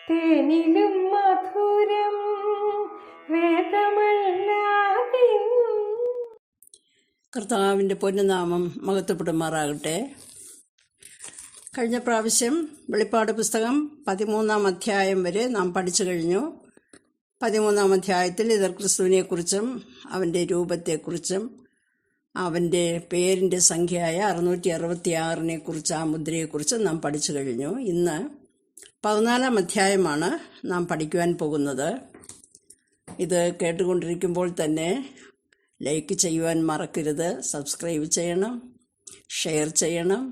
തേനിലും മധുരം വേദമല്ലാതെ. കർത്താവിൻ്റെ പൊന്നുനാമം മഹത്വപ്പെടുമാറാകട്ടെ. കഴിഞ്ഞ പ്രാവശ്യം വെളിപ്പാട് പുസ്തകം 13-ാം അധ്യായം വരെ നാം പഠിച്ചു കഴിഞ്ഞു. 13-ാം അധ്യായത്തിൽ ക്രിസ്തുവിനെക്കുറിച്ചും അവൻ്റെ രൂപത്തെക്കുറിച്ചും അവൻ്റെ പേരിൻ്റെ സംഖ്യയായ 666 കുറിച്ച്, ആ മുദ്രയെക്കുറിച്ച് നാം പഠിച്ചു കഴിഞ്ഞു. ഇന്ന് 14-ാം അധ്യായമാണ് നാം പഠിക്കുവാൻ പോകുന്നത്. ഇത് കേട്ടുകൊണ്ടിരിക്കുമ്പോൾ തന്നെ ലൈക്ക് ചെയ്യുവാൻ മറക്കരുത്. സബ്സ്ക്രൈബ് ചെയ്യണം, ഷെയർ ചെയ്യണം,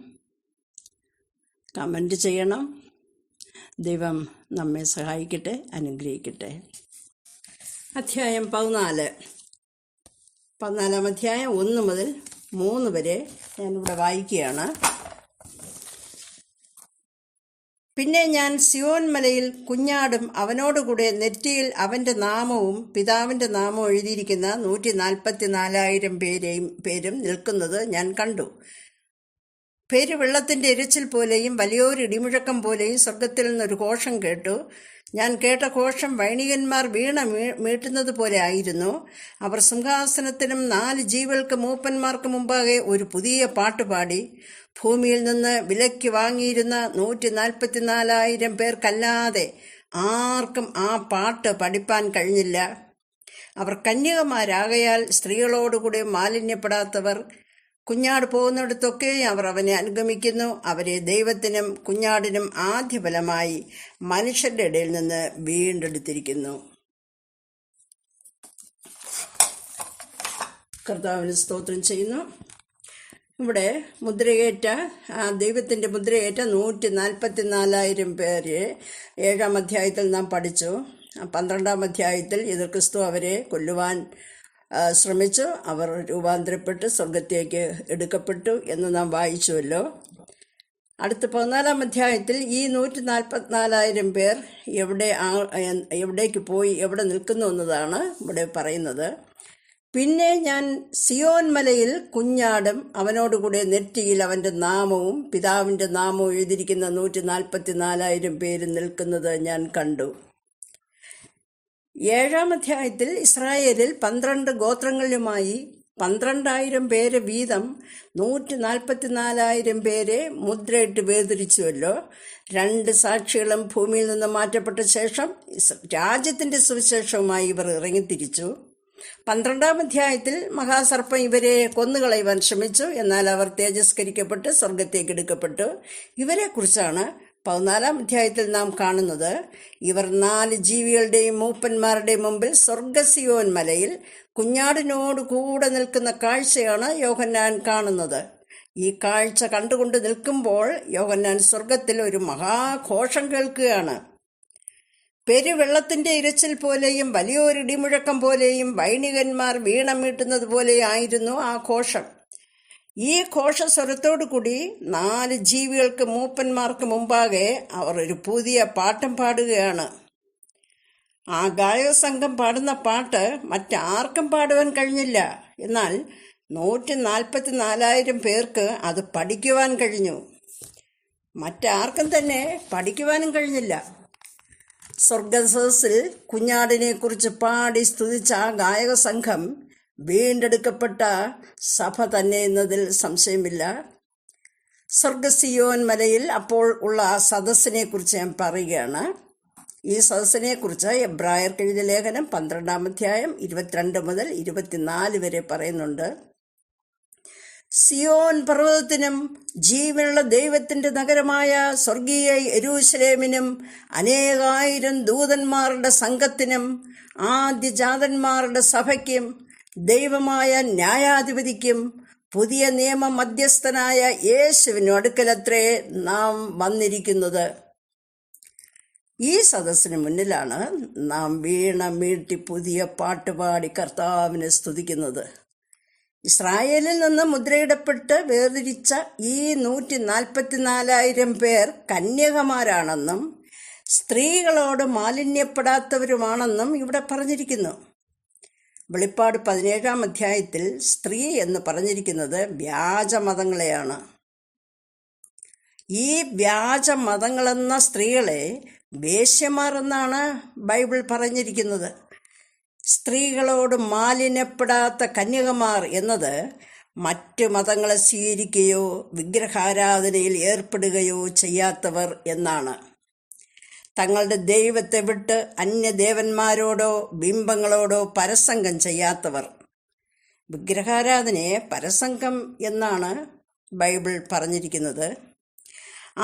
കമൻറ്റ് ചെയ്യണം. ദൈവം നമ്മെ സഹായിക്കട്ടെ, അനുഗ്രഹിക്കട്ടെ. അധ്യായം 14-ാം അധ്യായം 1 മുതൽ 3 വരെ ഞാനിവിടെ വായിക്കുകയാണ്. പിന്നെ ഞാൻ സിയോൻ മലയിൽ കുഞ്ഞാടും അവനോടുകൂടെ നെറ്റിയിൽ അവന്റെ നാമവും പിതാവിന്റെ നാമവും എഴുതിയിരിക്കുന്ന 144,000 പേരും നിൽക്കുന്നത് ഞാൻ കണ്ടു. പേര് വെള്ളത്തിന്റെ ഇരച്ചിൽ പോലെയും വലിയൊരു ഇടിമുഴക്കം പോലെയും സ്വർഗത്തിൽ നിന്നൊരു ഘോഷം കേട്ടു. ഞാൻ കേട്ട ഘോഷം വൈണികന്മാർ വീണ മീട്ടുന്നത് പോലെ ആയിരുന്നു. അവർ സിംഹാസനത്തിനും 4 ജീവികൾക്ക് മൂപ്പന്മാർക്ക് മുമ്പാകെ ഒരു പുതിയ പാട്ട് പാടി. ഭൂമിയിൽ നിന്ന് വിലയ്ക്ക് വാങ്ങിയിരുന്ന 144,000 പേർക്കല്ലാതെ ആർക്കും ആ പാട്ട് പഠിപ്പാൻ കഴിഞ്ഞില്ല. അവർ കന്യകമാരാകയാൽ സ്ത്രീകളോടുകൂടി മാലിന്യപ്പെടാത്തവർ. കുഞ്ഞാട് പോകുന്നിടത്തൊക്കെ അവർ അവനെ അനുഗമിക്കുന്നു. അവരെ ദൈവത്തിനും കുഞ്ഞാടിനും ആദ്യഫലമായി മനുഷ്യരുടെ ഇടയിൽ നിന്ന് വീണ്ടെടുത്തിരിക്കുന്നു. കർത്താവിന് സ്തോത്രം ചെയ്യുന്നു. ഇവിടെ മുദ്രയേറ്റ ദൈവത്തിൻ്റെ മുദ്രയേറ്റ 144,000 പേര് 7-ാം അധ്യായത്തിൽ നാം പഠിച്ചു. 12-ാം അധ്യായത്തിൽ ക്രിസ്തു അവരെ കൊല്ലുവാൻ ശ്രമിച്ചു. അവർ രൂപാന്തരപ്പെട്ട് സ്വർഗത്തേക്ക് എടുക്കപ്പെട്ടു എന്ന് നാം വായിച്ചുവല്ലോ. അടുത്ത 14-ാം അധ്യായത്തിൽ ഈ 144,000 പേർ എവിടേക്ക് പോയി, എവിടെ നിൽക്കുന്നു എന്നതാണ് ഇവിടെ പറയുന്നത്. പിന്നെ ഞാൻ സിയോൻ മലയിൽ കുഞ്ഞാടും അവനോടുകൂടെ നെറ്റിയിൽ അവന്റെ നാമവും പിതാവിന്റെ നാമവും എഴുതിയിരിക്കുന്ന 144,000 പേര് നിൽക്കുന്നത് ഞാൻ കണ്ടു. 7-ാം അധ്യായത്തിൽ ഇസ്രായേലിൽ 12 ഗോത്രങ്ങളിലുമായി 12,000 പേര് വീതം 144,000 പേരെ മുദ്രയിട്ട് വേർതിരിച്ചുവല്ലോ. 2 സാക്ഷികളും ഭൂമിയിൽ നിന്ന് മാറ്റപ്പെട്ട ശേഷം രാജ്യത്തിന്റെ സുവിശേഷവുമായി ഇവർ ഇറങ്ങിത്തിരിച്ചു. 12-ാം അധ്യായത്തിൽ മഹാസർപ്പം ഇവരെ കൊന്നുകളയുവാൻ ശ്രമിച്ചു. എന്നാൽ അവർ തേജസ്കരിക്കപ്പെട്ട് സ്വർഗത്തേക്ക് എടുക്കപ്പെട്ടു. ഇവരെ കുറിച്ചാണ് 14-ാം അധ്യായത്തിൽ നാം കാണുന്നത്. ഇവർ 4 ജീവികളുടെയും മൂപ്പന്മാരുടെയും മുമ്പിൽ സ്വർഗസിയോൻ മലയിൽ കുഞ്ഞാടിനോട് കൂടെ നിൽക്കുന്ന കാഴ്ചയാണ് യോഹന്നാൻ കാണുന്നത്. ഈ കാഴ്ച കണ്ടുകൊണ്ട് നിൽക്കുമ്പോൾ യോഹന്നാൻ സ്വർഗത്തിൽ ഒരു മഹാഘോഷം കേൾക്കുകയാണ്. പെരുവെള്ളത്തിന്റെ ഇരച്ചിൽ പോലെയും വലിയൊരു ഇടിമുഴക്കം പോലെയും വൈണികന്മാർ വീണം മീട്ടുന്നത് പോലെയായിരുന്നു ആ ഘോഷം. ഈ ഘോഷസ്വരത്തോടു കൂടി 4 ജീവികൾക്ക് മൂപ്പന്മാർക്ക് മുമ്പാകെ അവർ ഒരു പുതിയ പാട്ടും പാടുകയാണ്. ആ ഗായക സംഘം പാടുന്ന പാട്ട് മറ്റാർക്കും പാടുവാൻ കഴിഞ്ഞില്ല. എന്നാൽ 144,000 പേർക്ക് അത് പഠിക്കുവാൻ കഴിഞ്ഞു. മറ്റാർക്കും തന്നെ പഠിക്കുവാനും കഴിഞ്ഞില്ല. സ്വർഗസദസ്സിൽ കുഞ്ഞാടിനെ കുറിച്ച് പാടി സ്തുതിച്ച ആ ഗായക സംഘം വീണ്ടെടുക്കപ്പെട്ട സഭ തന്നെ എന്നതിൽ സംശയമില്ല. സ്വർഗസിയോൻ മലയിൽ അപ്പോൾ ഉള്ള ആ സദസ്സിനെ കുറിച്ച് ഞാൻ പറയുകയാണ്. ഈ സദസ്സിനെ കുറിച്ച് എബ്രായർക്ക് എഴുതിയ ലേഖനം 12-ാം അധ്യായം 22 മുതൽ 24 വരെ പറയുന്നുണ്ട്. സിയോൻ പർവ്വതത്തിനും ജീവനുള്ള ദൈവത്തിന്റെ നഗരമായ സ്വർഗീയ യെരൂശലേമിനും അനേകായിരം ദൂതന്മാരുടെ സംഘത്തിനും ആദ്യജാതന്മാരുടെ സഭയ്ക്കും ദൈവമായ ന്യായാധിപതിക്കും പുതിയ നിയമ മധ്യസ്ഥനായ യേശുവിനും അടുക്കലത്രേ നാം വന്നിരിക്കുന്നത്. ഈ സദസ്സിന് മുന്നിലാണ് നാം വീണ മീട്ടി പുതിയ പാട്ടുപാടി കർത്താവിനെ സ്തുതിക്കുന്നത്. ഇസ്രായേലിൽ നിന്ന് മുദ്രയിടപ്പെട്ട് വേർതിരിച്ച ഈ 144,000 പേർ കന്യകമാരാണെന്നും സ്ത്രീകളോട് മാലിന്യപ്പെടാത്തവരുമാണെന്നും ഇവിടെ പറഞ്ഞിരിക്കുന്നു. വെളിപ്പാട് 17-ാം അധ്യായത്തിൽ സ്ത്രീ എന്ന് പറഞ്ഞിരിക്കുന്നത് വ്യാജമതങ്ങളെയാണ്. ഈ വ്യാജ മതങ്ങളെന്ന സ്ത്രീകളെ വേശ്യമാർ എന്നാണ് ബൈബിൾ പറഞ്ഞിരിക്കുന്നത്. സ്ത്രീകളോട് മാലിന്യപ്പെടാത്ത കന്യകമാർ എന്നത് മറ്റ് മതങ്ങളെ സ്വീകരിക്കുകയോ വിഗ്രഹാരാധനയിൽ ഏർപ്പെടുകയോ ചെയ്യാത്തവർ എന്നാണ്. തങ്ങളുടെ ദൈവത്തെ വിട്ട് അന്യദേവന്മാരോടോ ബിംബങ്ങളോടോ പരസംഗം ചെയ്യാത്തവർ. വിഗ്രഹാരാധനയെ പരസംഗം എന്നാണ് ബൈബിൾ പറഞ്ഞിരിക്കുന്നത്.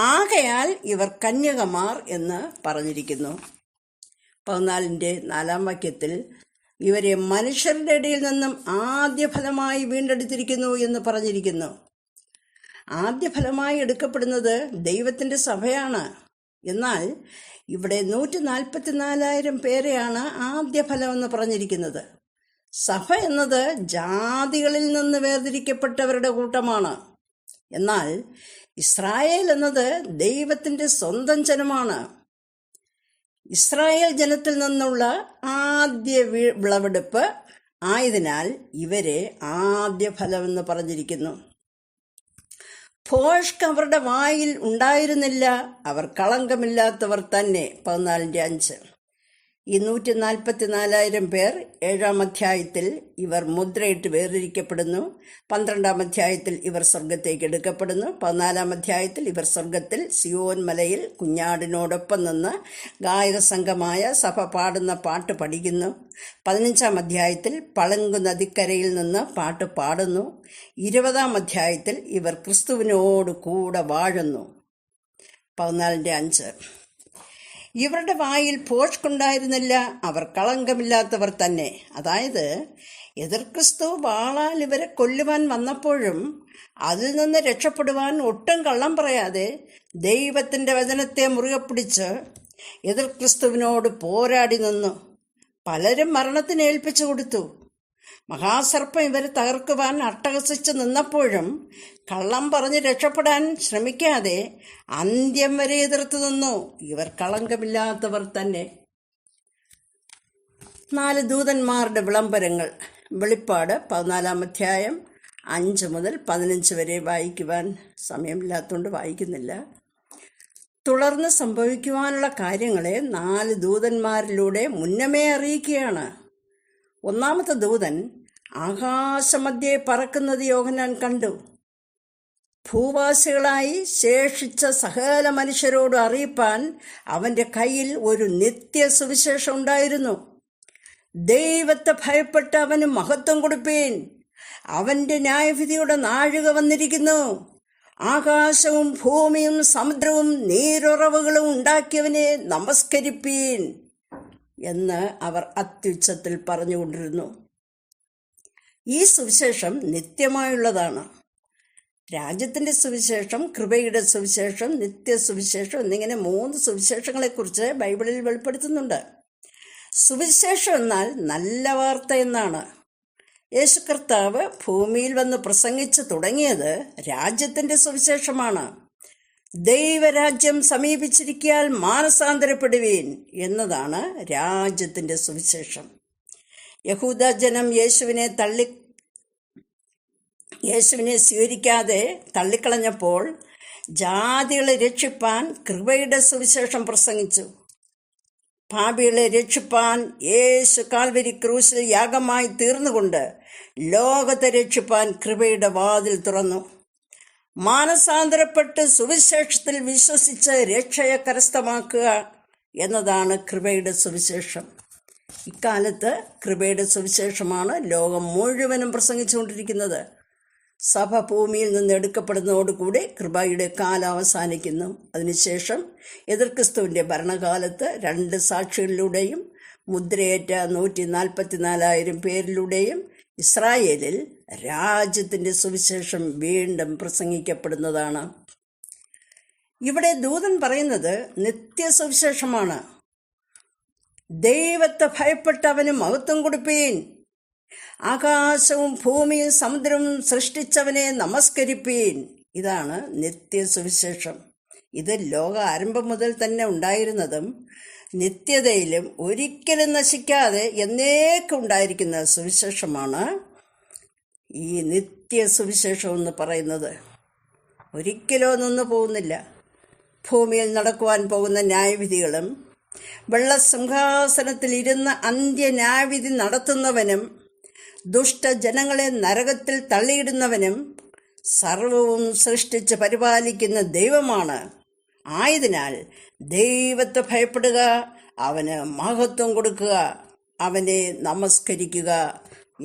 ആകയാൽ ഇവർ കന്യകമാർ എന്ന് പറഞ്ഞിരിക്കുന്നു. 14-4 വാക്യത്തിൽ ഇവരെ മനുഷ്യരുടെ ഇടയിൽ നിന്നും ആദ്യഫലമായി വീണ്ടെടുത്തിരിക്കുന്നു എന്ന് പറഞ്ഞിരിക്കുന്നു. ആദ്യഫലമായി എടുക്കപ്പെടുന്നത് ദൈവത്തിൻ്റെ സഭയാണ്. എന്നാൽ ഇവിടെ 144,000 പേരെയാണ് ആദ്യഫലം എന്ന് പറഞ്ഞിരിക്കുന്നത്. സഭ എന്നത് ജാതികളിൽ നിന്ന് വേർതിരിക്കപ്പെട്ടവരുടെ കൂട്ടമാണ്. എന്നാൽ ഇസ്രായേൽ എന്നത് ദൈവത്തിൻ്റെ സ്വന്തം ജനമാണ്. ഇസ്രായേൽ ജനത്തിൽ നിന്നുള്ള ആദ്യ വിളവെടുപ്പ് ആയതിനാൽ ഇവരെ ആദ്യ ഫലമെന്ന് പറഞ്ഞിരിക്കുന്നു. ഭോഷ്ക് അവരുടെ വായിൽ ഉണ്ടായിരുന്നില്ല, അവർ കളങ്കമില്ലാത്തവർ തന്നെ. 14:5. ഈ 144,000 പേർ 7-ാം അധ്യായത്തിൽ ഇവർ മുദ്രയിട്ട് വേർതിരിക്കപ്പെടുന്നു. 12-ാം അധ്യായത്തിൽ ഇവർ സ്വർഗത്തേക്ക് എടുക്കപ്പെടുന്നു. 14-ാം അധ്യായത്തിൽ ഇവർ സ്വർഗത്തിൽ സിയോൻ മലയിൽ കുഞ്ഞാടിനോടൊപ്പം നിന്ന് ഗായക സംഘമായ സഭ പാടുന്ന പാട്ട് പഠിക്കുന്നു. 15-ാം അധ്യായത്തിൽ പളങ്കു നദിക്കരയിൽ നിന്ന് പാട്ട് പാടുന്നു. 20-ാം അധ്യായത്തിൽ ഇവർ ക്രിസ്തുവിനോട് കൂടെ വാഴുന്നു. 14:5. ഇവരുടെ വായിൽ ഭോഷ്കുണ്ടായിരുന്നില്ല, അവർ കളങ്കമില്ലാത്തവർ തന്നെ. അതായത് എതിർ ക്രിസ്തു വാളാൽ ഇവരെ കൊല്ലുവാൻ വന്നപ്പോഴും അതിൽ നിന്ന് രക്ഷപ്പെടുവാൻ ഒട്ടും കള്ളം പറയാതെ ദൈവത്തിൻ്റെ വചനത്തെ മുറുകെ പിടിച്ച് എതിർ ക്രിസ്തുവിനോട് പോരാടി നിന്നു. പലരും മരണത്തിന് ഏൽപ്പിച്ചു കൊടുത്തു. മഹാസർപ്പം ഇവരെ തകർക്കുവാൻ അട്ടഹസിച്ച് നിന്നപ്പോഴും കള്ളം പറഞ്ഞ് രക്ഷപ്പെടാൻ ശ്രമിക്കാതെ അന്ത്യം വരെ എതിർത്ത് നിന്നു. ഇവർ കളങ്കമില്ലാത്തവർ തന്നെ. 4 ദൂതന്മാരുടെ വിളംബരങ്ങൾ. വെളിപ്പാട് 14-ാം അധ്യായം 5 മുതൽ 15 വരെ വായിക്കുവാൻ സമയമില്ലാത്തതുകൊണ്ട് വായിക്കുന്നില്ല. തുടർന്ന് സംഭവിക്കുവാനുള്ള കാര്യങ്ങളെ 4 ദൂതന്മാരിലൂടെ മുന്നമേ അറിയിക്കുകയാണ്. 1-ാമത്തെ ദൂതൻ ആകാശമധ്യേ പറക്കുന്നത് യോഹന്നാൻ കണ്ടു. ഭൂവാസികളായി ശേഷിച്ച സകല മനുഷ്യരോട് അറിയിപ്പാൻ അവൻ്റെ കയ്യിൽ ഒരു നിത്യസുവിശേഷം ഉണ്ടായിരുന്നു. ദൈവത്തെ ഭയപ്പെട്ട് അവന് മഹത്വം കൊടുപ്പീൻ, അവൻ്റെ ന്യായവിധിയുടെ നാഴിക വന്നിരിക്കുന്നു. ആകാശവും ഭൂമിയും സമുദ്രവും നീരുറവുകളും ഉണ്ടാക്കിയവനെ നമസ്കരിപ്പീൻ എന്ന് അവർ അത്യുച്ചത്തിൽ പറഞ്ഞുകൊണ്ടിരുന്നു. ഈ സുവിശേഷം നിത്യമായുള്ളതാണ്. രാജ്യത്തിൻ്റെ സുവിശേഷം, കൃപയുടെ സുവിശേഷം, നിത്യസുവിശേഷം എന്നിങ്ങനെ 3 സുവിശേഷങ്ങളെക്കുറിച്ച് ബൈബിളിൽ വെളിപ്പെടുത്തുന്നുണ്ട്. സുവിശേഷം എന്നാൽ നല്ല വാർത്ത എന്നാണ്. യേശു കർത്താവ് ഭൂമിയിൽ വന്ന് പ്രസംഗിച്ചു തുടങ്ങിയത് രാജ്യത്തിൻ്റെ സുവിശേഷമാണ്. ദൈവരാജ്യം സമീപിച്ചിരിക്കാൽ മാനസാന്തരപ്പെടുവീൻ എന്നതാണ് രാജ്യത്തിൻ്റെ സുവിശേഷം. യഹൂദ ജനം യേശുവിനെ സ്വീകരിക്കാതെ തള്ളിക്കളഞ്ഞപ്പോൾ ജാതികളെ രക്ഷിപ്പാൻ കൃപയുടെ സുവിശേഷം പ്രസംഗിച്ചു. പാപികളെ രക്ഷിപ്പാൻ യേശു കാൽവരി ക്രൂശിൽ യാഗമായി തീർന്നുകൊണ്ട് ലോകത്തെ രക്ഷിപ്പാൻ കൃപയുടെ വാതിൽ തുറന്നു. മാനസാന്തരപ്പെട്ട് സുവിശേഷത്തിൽ വിശ്വസിച്ച് രക്ഷയെ കരസ്ഥമാക്കുക എന്നതാണ് കൃപയുടെ സുവിശേഷം. ഇക്കാലത്ത് കൃപയുടെ സുവിശേഷമാണ് ലോകം മുഴുവനും പ്രസംഗിച്ചുകൊണ്ടിരിക്കുന്നത്. സഭ ഭൂമിയിൽ നിന്ന് എടുക്കപ്പെടുന്നതോടുകൂടി കൃപയുടെ കാലം അവസാനിക്കുന്നു. അതിനുശേഷം എതിർക്രിസ്തുവിൻ്റെ ഭരണകാലത്ത് 2 സാക്ഷികളിലൂടെയും മുദ്രയേറ്റ 144,000 പേരിലൂടെയും ഇസ്രായേലിൽ രാജ്യത്തിൻ്റെ സുവിശേഷം വീണ്ടും പ്രസംഗിക്കപ്പെടുന്നതാണ്. ഇവിടെ ദൂതൻ പറയുന്നത് നിത്യസുവിശേഷമാണ്. ദൈവത്തെ ഭയപ്പെട്ട് അവന് മഹത്വം കൊടുപ്പീൻ, ആകാശവും ഭൂമിയും സമുദ്രവും സൃഷ്ടിച്ചവനെ നമസ്കരിപ്പീൻ. ഇതാണ് നിത്യസുവിശേഷം. ഇത് ലോക ആരംഭം മുതൽ തന്നെ ഉണ്ടായിരുന്നതും നിത്യതയിലും ഒരിക്കലും നശിക്കാതെ എന്നേക്കും ഉണ്ടായിരിക്കുന്ന സുവിശേഷമാണ് ഈ നിത്യസുവിശേഷം എന്ന് പറയുന്നത്. ഒരിക്കലും നിന്നു പോകുന്നില്ല. ഭൂമിയിൽ നടക്കുവാൻ പോകുന്ന ന്യായവിധികളും വെള്ളസിംഹാസനത്തിൽ ഇരുന്ന് അന്ത്യന്യായവിധി നടത്തുന്നവനും ദുഷ്ടജനങ്ങളെ നരകത്തിൽ തള്ളിയിടുന്നവനും സർവവും സൃഷ്ടിച്ച് പരിപാലിക്കുന്ന ദൈവമാണ്. ആയതിനാൽ ദൈവത്തെ ഭയപ്പെടുക, അവന് മഹത്വം കൊടുക്കുക, അവനെ നമസ്കരിക്കുക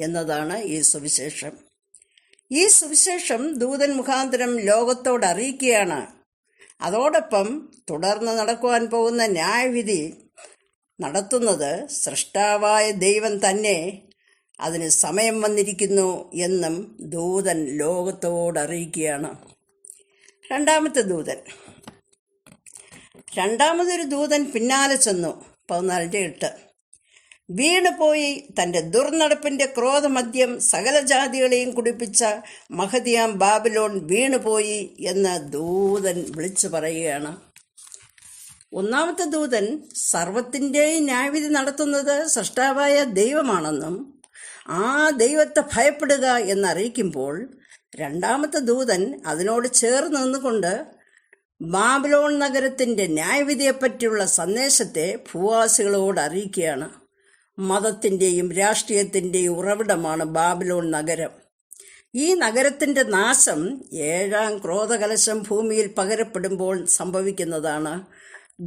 എന്നതാണ് ഈ സുവിശേഷം. ഈ സുവിശേഷം ദൂതൻ മുഖാന്തരം ലോകത്തോട് അറിയിക്കുകയാണ്. അതോടൊപ്പം തുടർന്ന് നടക്കുവാൻ പോകുന്ന ന്യായവിധി നടത്തുന്നത് സൃഷ്ടാവായ ദൈവം തന്നെ. അതിന് സമയം വന്നിരിക്കുന്നു എന്നും ദൂതൻ ലോകത്തോട് അറിയിക്കുകയാണ്. രണ്ടാമതൊരു ദൂതൻ പിന്നാലെ ചെന്നു. 14:8 വീണുപോയി തൻ്റെ ദുർനടപ്പിൻ്റെ ക്രോധമദ്യം സകല ജാതികളെയും കുടിപ്പിച്ച മഹതിയാം ബാബിലോൺ വീണുപോയി എന്ന് ദൂതൻ വിളിച്ചു പറയുകയാണ്. ഒന്നാമത്തെ ദൂതൻ സർവത്തിൻ്റെയും ന്യായവിധി നടത്തുന്നത് സൃഷ്ടാവായ ദൈവമാണെന്നും ആ ദൈവത്തെ ഭയപ്പെടുക എന്നറിയിക്കുമ്പോൾ, രണ്ടാമത്തെ ദൂതൻ അതിനോട് ചേർന്ന് നിന്നുകൊണ്ട് ബാബിലോൺ നഗരത്തിൻ്റെ ന്യായവിധിയെപ്പറ്റിയുള്ള സന്ദേശത്തെ ഭൂവാസികളോട് അറിയിക്കുകയാണ്. മതത്തിൻ്റെയും രാഷ്ട്രീയത്തിൻ്റെയും ഉറവിടമാണ് ബാബിലോൺ നഗരം. ഈ നഗരത്തിൻ്റെ നാശം 7ാം ക്രോധകലശം ഭൂമിയിൽ പകരപ്പെടുമ്പോൾ സംഭവിക്കുന്നതാണ്.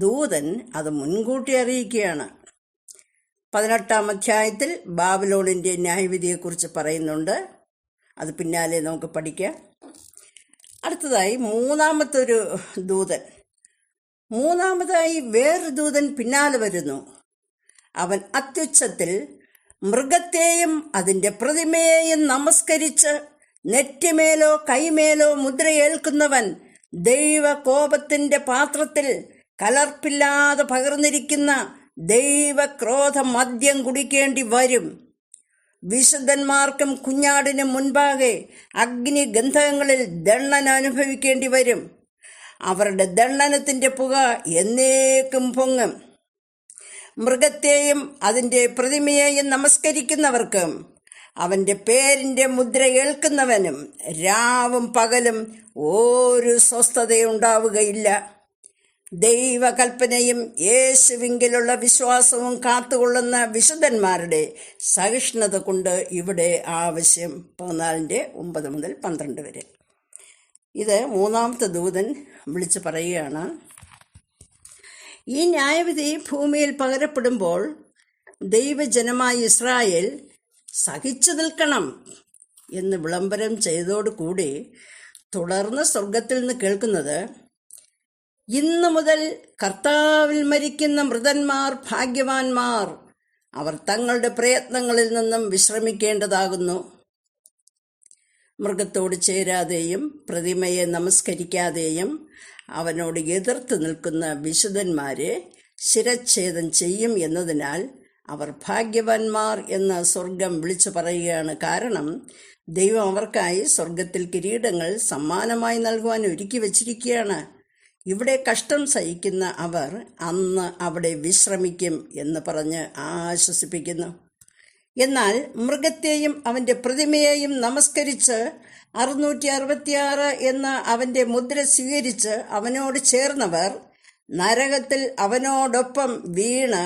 ദൂതൻ അത് മുൻകൂട്ടി അറിയിക്കുകയാണ്. 18-ാം അധ്യായത്തിൽ ബാബിലോണിൻ്റെ ന്യായവിധിയെക്കുറിച്ച് പറയുന്നുണ്ട്. അത് പിന്നാലെ നമുക്ക് പഠിക്കാം. അടുത്തതായി മൂന്നാമതായി വേറൊരു ദൂതൻ പിന്നാലെ വരുന്നു. അവൻ അത്യുച്ചത്തിൽ മൃഗത്തെയും അതിൻ്റെ പ്രതിമയെയും നമസ്കരിച്ച് നെറ്റിമേലോ കൈമേലോ മുദ്രയേൽക്കുന്നവൻ ദൈവകോപത്തിൻ്റെ പാത്രത്തിൽ കലർപ്പില്ലാതെ പകർന്നിരിക്കുന്ന ദൈവക്രോധ മദ്യം കുടിക്കേണ്ടി വരും. വിശുദ്ധന്മാർക്കും കുഞ്ഞാടിനും മുൻപാകെ അഗ്നിഗന്ധകങ്ങളിൽ ദണ്ഡനം അനുഭവിക്കേണ്ടി വരും. അവരുടെ ദണ്ഡനത്തിൻ്റെ പുക എന്നേക്കും പൊങ്ങും. മൃഗത്തെയും അതിൻ്റെ പ്രതിമയെയും നമസ്കരിക്കുന്നവർക്കും അവൻ്റെ പേരിൻ്റെ മുദ്ര ഏൽക്കുന്നവനും രാവും പകലും ഒരു സ്വസ്ഥതയുണ്ടാവുകയില്ല. ദൈവകൽപ്പനയും യേശുവിങ്കിലുള്ള വിശ്വാസവും കാത്തുകൊള്ളുന്ന വിശുദ്ധന്മാരുടെ സഹിഷ്ണുത കൊണ്ട് ഇവിടെ ആവശ്യം. 14:9-12 വരെ. ഇത് മൂന്നാമത്തെ ദൂതൻ വിളിച്ചു പറയുകയാണ്. ഈ ന്യായവിധി ഭൂമിയിൽ പകരപ്പെടുമ്പോൾ ദൈവജനമായ ഇസ്രായേൽ സഹിച്ചു നിൽക്കണം എന്ന് വിളംബരം ചെയ്തതോടുകൂടി തുടർന്ന് സ്വർഗത്തിൽ നിന്ന് കേൾക്കുന്നത്, ഇന്നു മുതൽ കർത്താവിൽ മരിക്കുന്ന മൃതന്മാർ ഭാഗ്യവാന്മാർ, അവർ തങ്ങളുടെ പ്രയത്നങ്ങളിൽ നിന്നും വിശ്രമിക്കേണ്ടതാകുന്നു. മൃഗത്തോട് ചേരാതെയും പ്രതിമയെ നമസ്കരിക്കാതെയും അവനോട് എതിർത്ത് നിൽക്കുന്ന വിശുദ്ധന്മാരെ ശിരച്ഛേദം ചെയ്യും എന്നതിനാൽ അവർ ഭാഗ്യവാന്മാർ എന്ന് സ്വർഗം വിളിച്ചു പറയുകയാണ്. കാരണം ദൈവം അവർക്കായി സ്വർഗത്തിൽ കിരീടങ്ങൾ സമ്മാനമായി നൽകുവാൻ ഒരുക്കി വച്ചിരിക്കുകയാണ്. ഇവിടെ കഷ്ടം സഹിക്കുന്ന അവർ അന്ന് അവിടെ വിശ്രമിക്കും എന്ന് പറഞ്ഞ് ആശ്വസിപ്പിക്കുന്നു. എന്നാൽ മൃഗത്തെയും അവൻ്റെ പ്രതിമയെയും നമസ്കരിച്ച് 666 എന്ന അവൻ്റെ മുദ്ര സ്വീകരിച്ച് അവനോട് ചേർന്നവർ നരകത്തിൽ അവനോടൊപ്പം വീണ്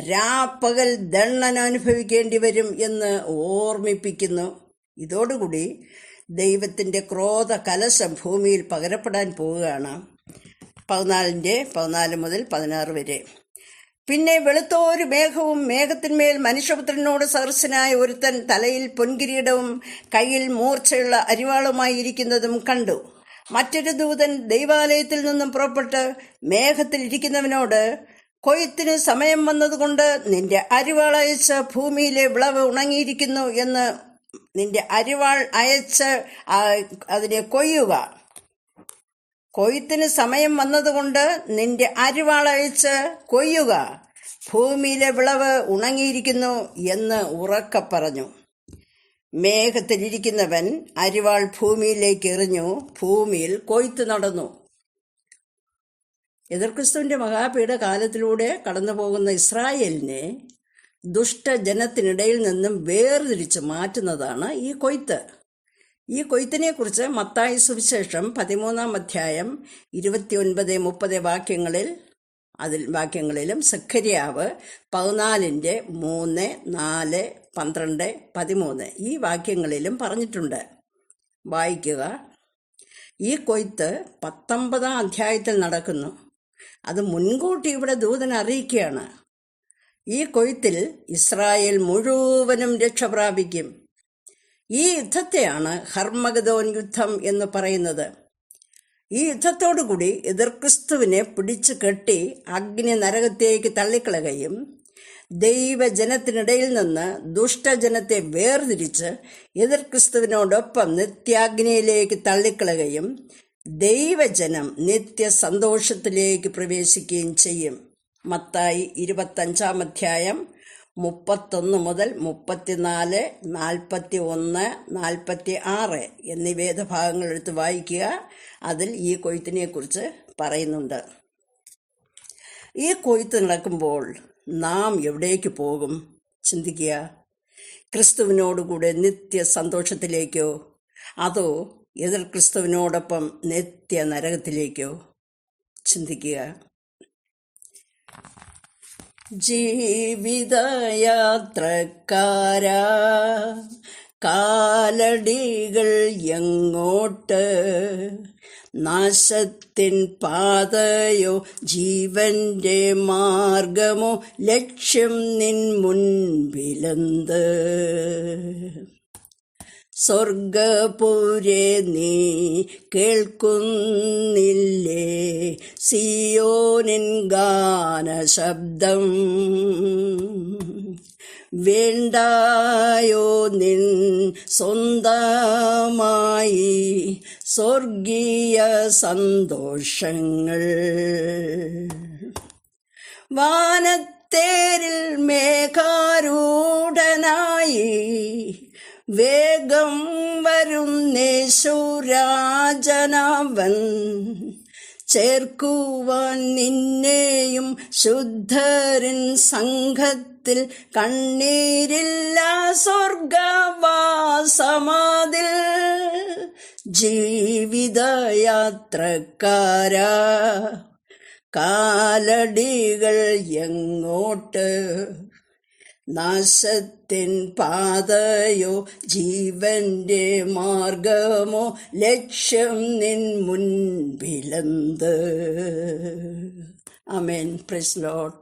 രാപ്പകൽ ദണ്ഡനം അനുഭവിക്കേണ്ടി വരും എന്ന് ഓർമ്മിപ്പിക്കുന്നു. ഇതോടുകൂടി ദൈവത്തിൻ്റെ ക്രോധ കലശം ഭൂമിയിൽ പകരപ്പെടാൻ പോവുകയാണ്. 14-16 വരെ. പിന്നെ വെളുത്തോരു മേഘവും മേഘത്തിന്മേൽ മനുഷ്യപുത്രനോട് സദൃശനായ ഒരുത്തൻ തലയിൽ പൊൻകിരീടവും കയ്യിൽ മൂർച്ചയുള്ള അരിവാളുമായി ഇരിക്കുന്നതും കണ്ടു. മറ്റൊരു ദൂതൻ ദൈവാലയത്തിൽ നിന്നും പുറപ്പെട്ട് മേഘത്തിൽ ഇരിക്കുന്നവനോട്, കൊയ്ത്തിന് സമയം വന്നതുകൊണ്ട് നിന്റെ അരിവാൾ അയച്ച് ഭൂമിയിലെ വിളവ് ഉണങ്ങിയിരിക്കുന്നു എന്ന് നിന്റെ അരിവാൾ അയച്ച് അതിനെ കൊയ്യുക. കൊയ്ത്തിന് സമയം വന്നതുകൊണ്ട് നിന്റെ അരിവാൾ അയച്ച് കൊയ്യുക, ഭൂമിയിലെ വിളവ് ഉണങ്ങിയിരിക്കുന്നു എന്ന് ഉറക്കെ പറഞ്ഞു. മേഘത്തിലിരിക്കുന്നവൻ അരിവാൾ ഭൂമിയിലേക്ക് എറിഞ്ഞു. ഭൂമിയിൽ കൊയ്ത്ത് നടന്നു. എതിർക്രിസ്തുവിന്റെ മഹാപീഠ കാലത്തിലൂടെ കടന്നു പോകുന്ന ഇസ്രായേലിനെ ദുഷ്ടജനത്തിനിടയിൽ നിന്നും വേർതിരിച്ച് മാറ്റുന്നതാണ് ഈ കൊയ്ത്ത്. ഈ കൊയ്ത്തിനെക്കുറിച്ച് മത്തായി സുവിശേഷം 13 അധ്യായം 29-30 വാക്യങ്ങളിലും സഖരിയാവ് 14-3, 4, 12, 13 ഈ വാക്യങ്ങളിലും പറഞ്ഞിട്ടുണ്ട്. വായിക്കുക. ഈ കൊയ്ത്ത് 19 അധ്യായത്തിൽ നടക്കുന്നു. അത് മുൻകൂട്ടി ഇവിടെ ദൂതൻ അറിയിക്കുകയാണ്. ഈ കൊയ്ത്തിൽ ഇസ്രായേൽ മുഴുവനും രക്ഷ പ്രാപിക്കും. ഈ യുദ്ധത്തെയാണ് ഹർമഗദോൻ യുദ്ധം എന്ന് പറയുന്നത്. ഈ യുദ്ധത്തോടുകൂടി എതിർക്രിസ്തുവിനെ പിടിച്ചു കെട്ടി അഗ്നി നരകത്തേക്ക് തള്ളിക്കളയുകയും ദൈവജനത്തിനിടയിൽ നിന്ന് ദുഷ്ടജനത്തെ വേർതിരിച്ച് എതിർക്രിസ്തുവിനോടൊപ്പം നിത്യാഗ്നിയിലേക്ക് തള്ളിക്കളയുകയും ദൈവജനം നിത്യസന്തോഷത്തിലേക്ക് പ്രവേശിക്കുകയും ചെയ്യും. മത്തായി 25 അധ്യായം 31 മുതൽ 34, 41, 46 എന്നീ വേദഭാഗങ്ങൾ എടുത്ത് വായിക്കുക. അതിൽ ഈ കൊയ്ത്തിനെക്കുറിച്ച് പറയുന്നുണ്ട്. ഈ കൊയ്ത്ത് നടക്കുമ്പോൾ നാം എവിടേക്ക് പോകും? ചിന്തിക്കുക. ക്രിസ്തുവിനോടുകൂടെ നിത്യ സന്തോഷത്തിലേക്കോ അതോ എതിർ ക്രിസ്തുവിനോടൊപ്പം നിത്യ നരകത്തിലേക്കോ? ചിന്തിക്കുക. ജീവിതയാത്രക്കാരാ, കാലടികൾ എങ്ങോട്ട്? നാശത്തിൻ പാതയോ ജീവന്റെ മാർഗമോ? ലക്ഷ്യം നിൻ മുൻപിലെന്ത്? സ്വർഗപുരേ നീ കേൾക്കുന്നില്ലേ സിയോനിൻ ഗാനശബ്ദം? വേണ്ടായോ നിൻ സ്വന്തമായി സ്വർഗീയ സന്തോഷങ്ങൾ? വാനത്തേരിൽ മേഘാരൂഢനായി വേഗം വരുന്നേശുരാജനവൻ, ചേർക്കുവാൻ നിന്നെയും ശുദ്ധരിൻ സംഘത്തിൽ. കണ്ണീരില്ല സ്വർഗവാസമതിൽ. ജീവിതയാത്രക്കാരാ, കാലടികൾ എങ്ങോട്ട്? നാശത്തിൻ പാതയോ ജീവന്റെ മാർഗമോ? ലക്ഷ്യം നിൻ മുൻപിലെന്ത്? ആമേൻ. Praise Lord.